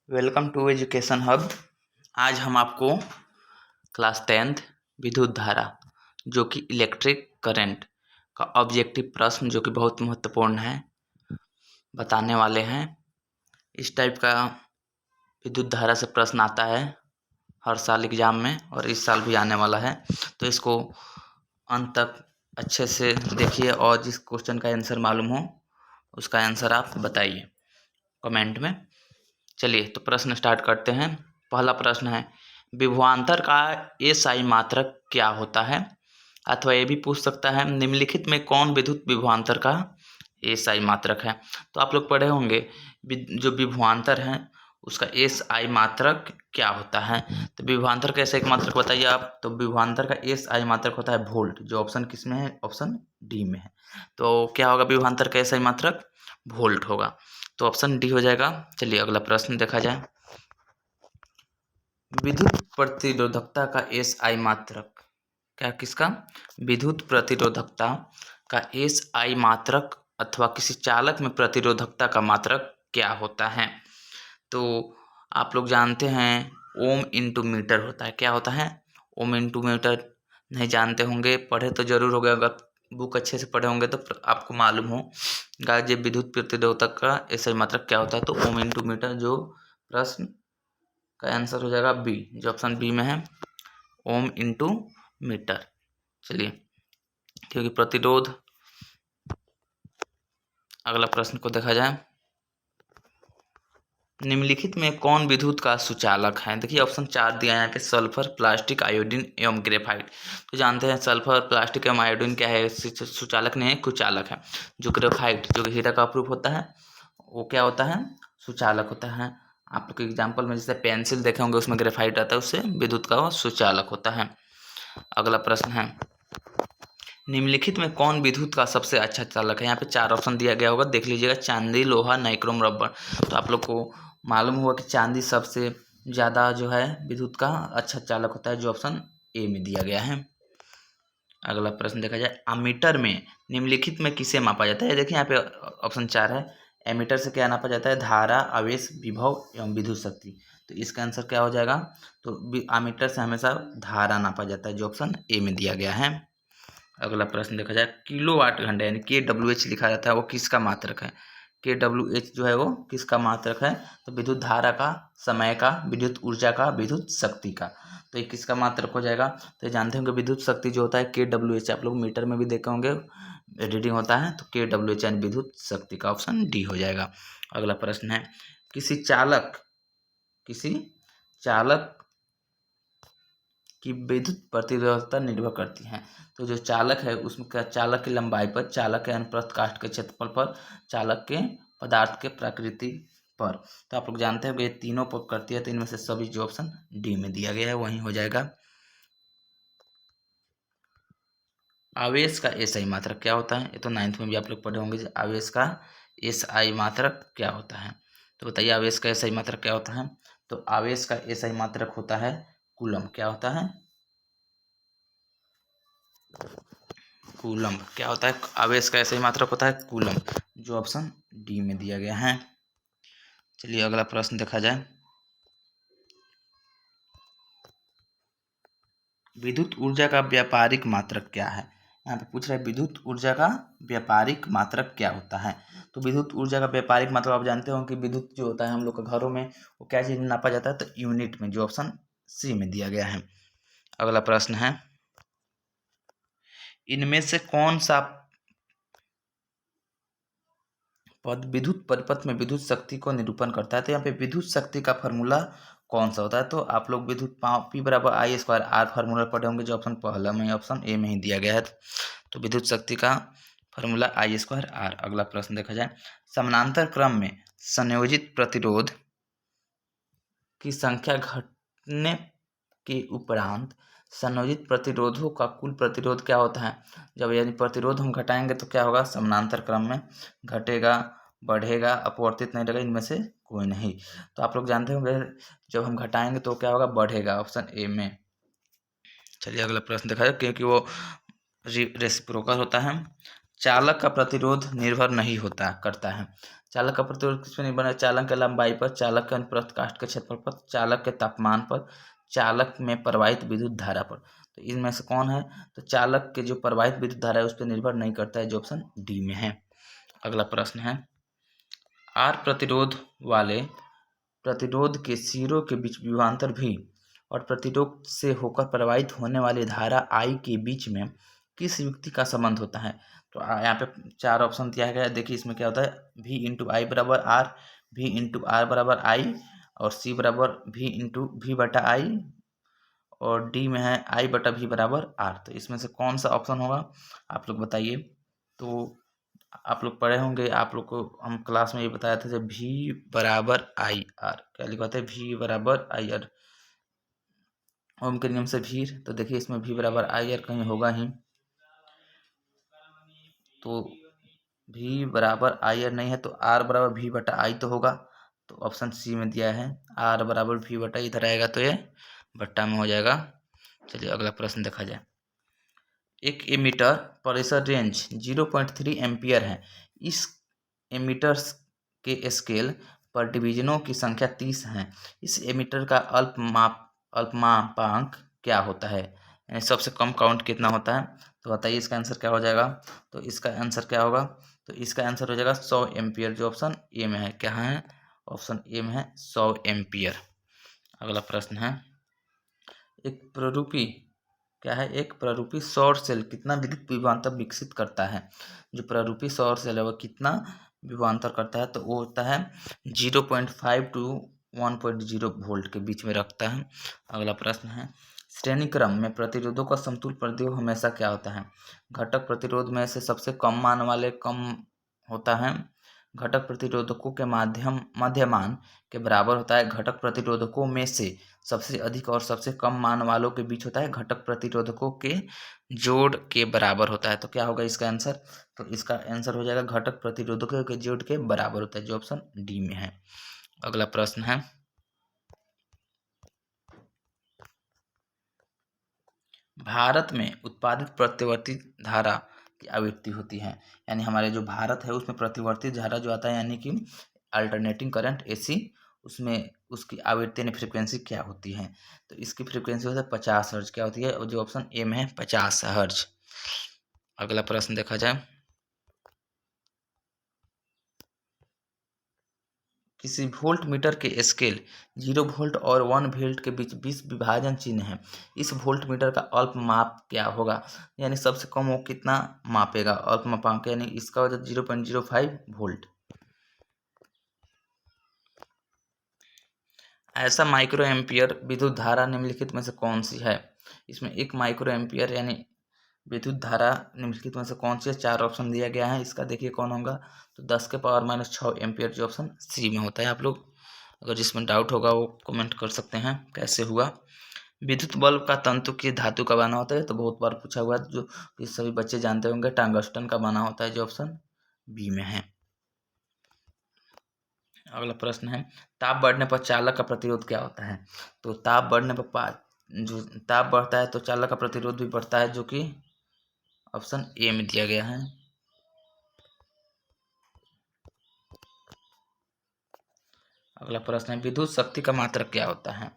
Welcome to education hub. आज हम आपको क्लास 10th विद्युत धारा जो कि इलेक्ट्रिक करंट का ऑब्जेक्टिव प्रश्न जो कि बहुत महत्वपूर्ण है बताने वाले हैं। इस टाइप का विद्युत धारा से प्रश्न आता है हर साल एग्ज़ाम में और इस साल भी आने वाला है, तो इसको अंत तक अच्छे से देखिए और जिस क्वेश्चन का आंसर मालूम हो उसका आंसर आप बताइए कमेंट में। चलिए तो प्रश्न स्टार्ट करते हैं। पहला प्रश्न है, विभवांतर का एसआई मात्रक क्या होता है? अथवा ये भी पूछ सकता है, निम्नलिखित में कौन विद्युत विभवांतर का एसआई मात्रक है? तो आप लोग पढ़े होंगे जो विभवांतर है उसका एसआई मात्रक क्या होता है। तो विभवांतर का एसआई मात्रक बताइए आप। तो विभवांतर का एसआई मात्रक होता है वोल्ट, जो ऑप्शन किस में है? ऑप्शन डी में है। तो क्या होगा विभवांतर का एसआई मात्रक? वोल्ट होगा, तो ऑप्शन डी हो जाएगा। चलिए अगला प्रश्न देखा जाए। विद्युत प्रतिरोधकता का एसआई मात्रक क्या किसका? विद्युत प्रतिरोधकता का एसआई मात्रक अथवा किसी चालक में प्रतिरोधकता का मात्रक क्या होता है? तो आप लोग जानते हैं ओम इंटू मीटर होता है। क्या होता है? Ohm into meter. नहीं जानते होंगे, पढ़े तो जरूर होगा, अगर बुक अच्छे से पढ़े होंगे तो आपको मालूम होगा जो विद्युत प्रतिरोधक का एसआई मात्रक क्या होता है। तो ओम इंटू मीटर, जो प्रश्न का आंसर हो जाएगा बी, जो ऑप्शन बी में है, ओम इंटू मीटर। चलिए, क्योंकि प्रतिरोध। अगला प्रश्न को देखा जाए। निम्नलिखित में कौन विद्युत का सुचालक है? देखिए ऑप्शन 4 दिया है यहाँ पे, सल्फर, प्लास्टिक, आयोडीन एवं ग्रेफाइट। तो जानते हैं सल्फर, प्लास्टिक एवं आयोडीन क्या है? सुचालक नहीं है, कुचालक है। जो ग्रेफाइट जो कि हीरा का अप्रूफ होता है वो क्या होता है? सुचालक होता है। आप लोग एग्जाम्पल में जैसे पेंसिल देखे होंगे उसमें ग्रेफाइट आता है, उससे विद्युत का वो सुचालक होता है। अगला प्रश्न है, निम्नलिखित में कौन विद्युत का सबसे अच्छा चालक है? यहाँ पे 4 ऑप्शन दिया गया होगा, देख लीजिएगा। चांदी, लोहा, नाइक्रोम, रबर। तो आप लोग को मालूम हुआ कि चांदी सबसे ज़्यादा जो है विद्युत का अच्छा चालक होता है, जो ऑप्शन ए में दिया गया है। अगला प्रश्न देखा जाए, अमीटर में निम्नलिखित में किसे मापा जाता है? देखिए यहाँ पे ऑप्शन 4 है। एमीटर से क्या नापा जाता है? धारा, आवेश, विभव एवं विद्युत शक्ति। तो इसका आंसर क्या हो जाएगा? तो अमीटर से हमेशा धारा नापा जाता है, जो ऑप्शन ए में दिया गया है। अगला प्रश्न देखा जाए, किलोवाट घंटे यानी KWH लिखा जाता है, वो किसका मात्रक है? KWH जो है वो किसका मात्रक है? तो विद्युत धारा का, समय का, विद्युत ऊर्जा का, विद्युत शक्ति का। तो ये किसका मात्रक हो जाएगा? तो ये जानते होंगे विद्युत शक्ति जो होता है KWH, आप लोग मीटर में भी देखे होंगे रीडिंग होता है, तो KWH यानी विद्युत शक्ति का ऑप्शन डी हो जाएगा। अगला प्रश्न है, किसी चालक की विद्युत प्रतिरोधकता निर्भर करती है। तो जो चालक है उसमें क्या? चालक की लंबाई पर, चालक के अनुप्रस्थ काष्ठ के क्षेत्रफल पर, चालक के पदार्थ के प्रकृति पर। तो आप लोग जानते हैं कि ये तीनों पर करती है, तो इनमें से सभी जो ऑप्शन डी में दिया गया है वही हो जाएगा। आवेश का एसआई मात्रक क्या होता है? ये तो 9th में भी आप लोग पढ़े होंगे, आवेश का एसआई मात्रक क्या होता है। तो बताइए आवेश का एसआई मात्रक क्या होता है? तो आवेश का एसआई मात्रक होता है कूलम। क्या होता है? कूलम। क्या होता है? आवेश का एसआई मात्रक होता है कूलम, जो ऑप्शन डी में दिया गया है। चलिए अगला प्रश्न देखा जाए। विद्युत ऊर्जा का व्यापारिक मात्रक क्या है? यहाँ पे पूछ रहा है विद्युत ऊर्जा का व्यापारिक मात्रक क्या होता है। तो विद्युत ऊर्जा का व्यापारिक मतलब आप जानते हो कि विद्युत जो होता है हम लोग के घरों में वो क्या चीज़ में नापा जाता है? तो यूनिट में, जो ऑप्शन सी में दिया गया है। अगला प्रश्न है, इनमें से कौन सा पद विद्युत परिपथ में विद्युत शक्ति को निरूपण करता है? तो यहाँ पे विद्युत शक्ति का फार्मूला कौन सा होता है? तो आप लोग विद्युत P बराबर I² फार्मूला पढ़े होंगे, जो ऑप्शन पहला में, ऑप्शन ए में ही दिया गया है। तो विद्युत शक्ति का फार्मूला I²। अगला प्रश्न देखा जाए, समानांतर क्रम में संयोजित प्रतिरोध की संख्या घटने के उपरांत संयोजित प्रतिरोधों का कुल प्रतिरोध क्या होता है? जब यानी प्रतिरोध हम घटाएंगे तो क्या होगा? समानांतर क्रम में घटेगा, बढ़ेगा, अपवर्तित नहीं रहेगा, इनमें से कोई नहीं। तो आप लोग जानते होंगे जब हम घटाएंगे तो क्या होगा? बढ़ेगा, ऑप्शन ए में। चलिए अगला प्रश्न देखा जाए, क्योंकि वो रेसिप्रोकल होता है। चालक का प्रतिरोध निर्भर नहीं होता करता है। चालक का प्रतिरोध किस पर निर्भर है? चालक की लंबाई पर, चालक के अनुप्रस्थ काष्ठ के क्षेत्रफल पर, चालक के तापमान पर, चालक में प्रवाहित विद्युत धारा पर। तो इनमें से कौन है? तो चालक के जो प्रवाहित विद्युत धारा है उस पर निर्भर नहीं करता है, जो ऑप्शन डी में है। अगला प्रश्न है, आर प्रतिरोध वाले प्रतिरोध के सिरों के बीच विभवांतर भी और प्रतिरोध से होकर प्रवाहित होने वाली धारा आई के बीच में किस युक्ति का संबंध होता है? तो यहाँ पे 4 ऑप्शन दिया गया है। देखिए इसमें क्या होता है, V इंटू आई बराबर आर, V इंटू आर बराबर आई, और C बराबर V इंटू वी बटा आई, और डी में है आई बटा वी बराबर आर। तो इसमें से कौन सा ऑप्शन होगा, आप लोग बताइए। तो आप लोग पढ़े होंगे, आप लोग को हम क्लास में ये बताया था जब V बराबर आई आर, क्या लिखा था, V बराबर आई आर, ओम के नियम से भीर। तो देखिए इसमें V बराबर आई आर कहीं होगा ही, तो V बराबर आई आर नहीं है, तो R बराबर V बटा आई तो होगा। तो ऑप्शन सी में दिया है R बराबर V बटा, इधर आएगा तो ये बट्टा में हो जाएगा। चलिए अगला प्रश्न देखा जाए। एक एमीटर प्रेशर रेंज 0.3 एम्पियर है। इस एमीटर्स के स्केल पर डिवीजनों की संख्या 30 है। इस एमीटर का अल्पमापांक क्या होता है? यानी सबसे कम काउंट कितना होता है? तो बताइए इसका आंसर क्या हो जाएगा। तो इसका आंसर क्या होगा? तो इसका आंसर हो जाएगा 100 एम्पियर, जो ऑप्शन ए में है। क्या है? ऑप्शन ए में है 100 एम्पियर। अगला प्रश्न है, एक प्ररूपी क्या है, एक प्ररूपी सौर सेल कितना विद्युत विभवांतर विकसित करता है? जो प्ररूपी सौर सेल है वह कितना विभवांतर करता है? तो वो होता है 0.5 टू 1.0 वोल्ट के बीच में रखता है। अगला प्रश्न है, श्रेणी क्रम में प्रतिरोधों का समतुल्य प्रतिरोध हमेशा क्या होता है? घटक प्रतिरोध में से सबसे कम मान वाले कम होता है। घटक प्रतिरोधकों के मध्यमान के बराबर होता है। घटक प्रतिरोधकों में से सबसे अधिक और सबसे कम मान वालों के बीच होता है। घटक प्रतिरोधकों के जोड़ के बराबर होता है। तो क्या होगा इसका आंसर? तो इसका आंसर हो जाएगा घटक प्रतिरोधकों के जोड़ के बराबर होता है, जो ऑप्शन डी में है। अगला प्रश्न है, भारत में उत्पादित प्रतिवर्ती धारा की आवृत्ति होती है। यानी हमारे जो भारत है उसमें प्रतिवर्ती धारा जो आता है, यानी कि अल्टरनेटिंग करंट AC, उसमें उसकी आवृत्ति यानी फ्रिक्वेंसी क्या होती है? तो इसकी फ्रिक्वेंसी होता है 50 हर्ज। क्या होती है? और जो ऑप्शन ए में है 50 हर्ज। अगला प्रश्न देखा जाए, किसी वोल्ट मीटर के स्केल 0 वोल्ट और 1 वोल्ट के बीच 20 विभाजन चिन्ह है। इस वोल्ट मीटर का अल्प माप क्या होगा? यानी सबसे कम वो कितना मापेगा? अल्प मापांक, यानी इसका हो जाए 0.05 वोल्ट। ऐसा माइक्रो एम्पियर विद्युत धारा निम्नलिखित में से कौन सी है? इसमें एक माइक्रो एम्पियर यानी विद्युत धारा निम्नलिखित में से कौन सी है? 4 ऑप्शन दिया गया है। इसका देखिए कौन होगा। तो 10 के पावर माइनस 6 एम्पियर, जो ऑप्शन सी में होता है। आप लोग अगर जिसमें डाउट होगा वो कमेंट कर सकते हैं कैसे हुआ। विद्युत बल्ब का तंतु किस धातु का बना होता है? तो बहुत बार पूछा हुआ है, जो कि सभी बच्चे जानते होंगे, टंगस्टन का बना होता है, जो ऑप्शन बी में है। अगला प्रश्न है, ताप बढ़ने पर चालक का प्रतिरोध क्या होता है? तो ताप बढ़ने पर जो ताप बढ़ता है तो चालक का प्रतिरोध भी बढ़ता है, जो कि ऑप्शन ए में दिया गया है। अगला प्रश्न है, विद्युत शक्ति का मात्रक क्या होता है?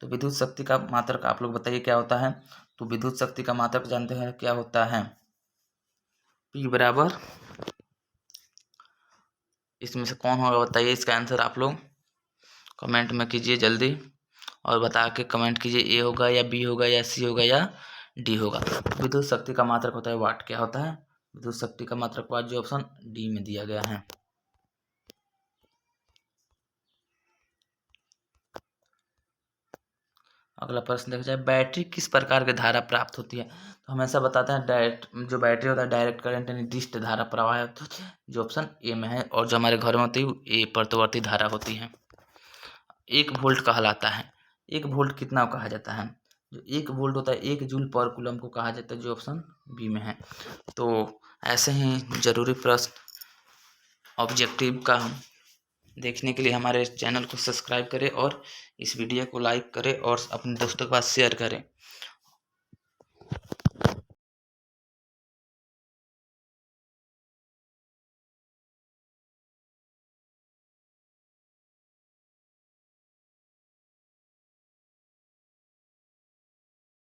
तो विद्युत शक्ति का मात्रक आप लोग बताइए क्या होता है। तो विद्युत शक्ति का मात्रक जानते हैं क्या होता है? P बराबर, इसमें से कौन होगा बताइए इसका आंसर। आप लोग कमेंट में कीजिए जल्दी, और बता के कमेंट कीजिए ए होगा या बी होगा या सी होगा या डी होगा। विद्युत शक्ति का मात्रक होता है वाट। क्या होता है? विद्युत शक्ति का मात्रक वाट, जो ऑप्शन डी में दिया गया है। अगला प्रश्न देखा जाए, बैटरी किस प्रकार की धारा प्राप्त होती है? तो हमेशा बताते हैं डायरेक्ट, जो बैटरी होता है डायरेक्ट करंट यानी डिस्ट धारा प्रवाह होता है, जो ऑप्शन ए में है। और जो हमारे घर में होती है ए प्रतिवर्ती धारा होती है। 1 वोल्ट कहलाता है। 1 वोल्ट कितना कहा जाता है? जो 1 वोल्ट होता है 1 जूल पर कूलम को कहा जाता है, जो ऑप्शन बी में है। तो ऐसे ही जरूरी प्रश्न ऑब्जेक्टिव का देखने के लिए हमारे चैनल को सब्सक्राइब करें और इस वीडियो को लाइक करें और अपने दोस्तों के पास शेयर करें।